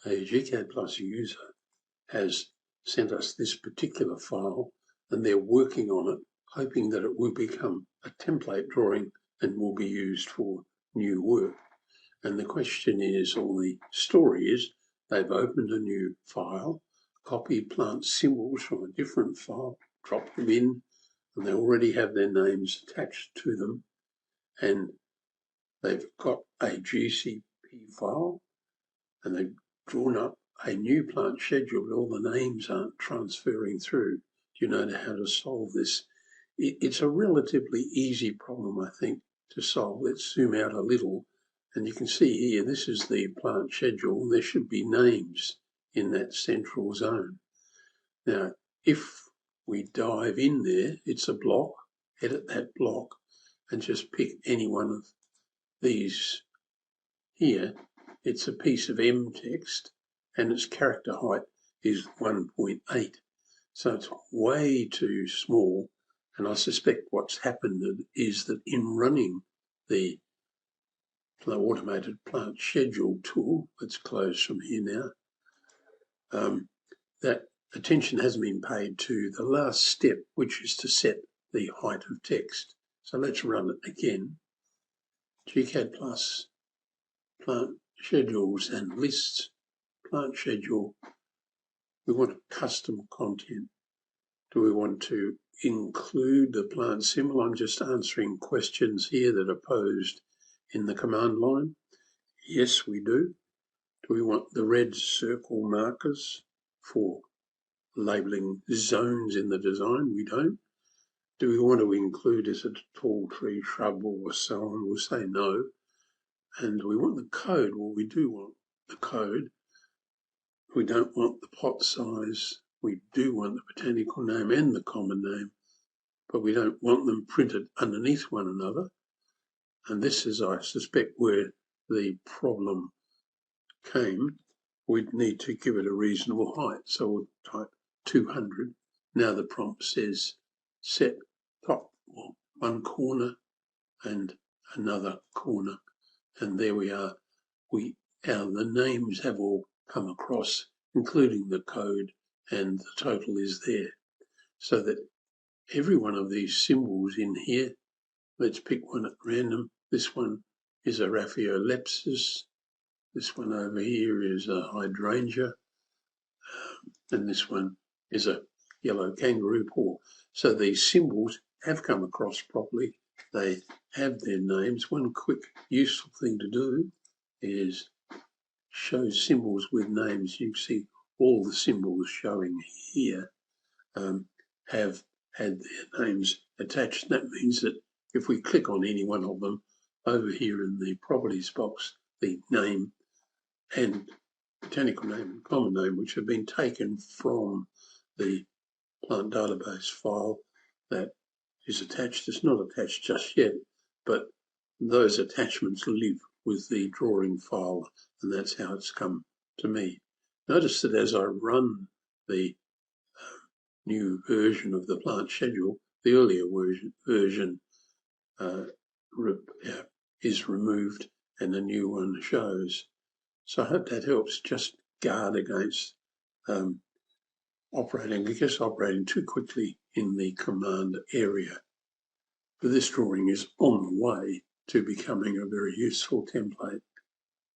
A gCADPlus user has sent us this particular file and they're working on it, hoping that it will become a template drawing and will be used for new work. And the question is, or the story is, they've opened a new file, copied plant symbols from a different file, dropped them in, and they already have their names attached to them. And they've got a GCP file, and they've drawn up a new plant schedule, but all the names aren't transferring through. Do you know how to solve this? It's a relatively easy problem, I think, to solve. Let's zoom out a little, and you can see here, this is the plant schedule. There should be names in that central zone. Now, if we dive in there, it's a block, edit that block, and just pick any one of these here. It's a piece of M text and its character height is 1.8. So it's way too small. And I suspect what's happened is that in running the automated plant schedule tool, let's close from here now, that attention hasn't been paid to the last step, which is to set the height of text. So let's run it again. gCADPlus, plant schedules and lists, plant schedule. We want custom content. Do we want to include the plant symbol? I'm just answering questions here that are posed in the command line. Yes, we do. Do we want the red circle markers for labeling zones in the design? We don't. Do we want to include, is it a tall tree, shrub, or so on? We'll say no. And do we want the code? Well, we do want the code. We don't want the pot size. We do want the botanical name and the common name, but we don't want them printed underneath one another. And this is, I suspect, where the problem came. We'd need to give it a reasonable height. So we'll type 200. Now the prompt says set top, well, one corner and another corner. And there we are. The names have all come across, including the code, and the total is there. So that every one of these symbols in here, let's pick one at random. This one is a Raphiolepis. This one over here is a hydrangea. And this one is a yellow kangaroo paw. So these symbols have come across properly. They have their names. One quick useful thing to do is show symbols with names. You can see all the symbols showing here have had their names attached. That means that if we click on any one of them over here in the properties box, the name and botanical name and common name, which have been taken from the plant database file that is attached. It's not attached just yet, but those attachments live with the drawing file, and that's how it's come to me. Notice that as I run the new version of the plant schedule, the earlier version is removed and a new one shows. So I hope that helps. Just guard against operating too quickly in the command area. But this drawing is on the way to becoming a very useful template.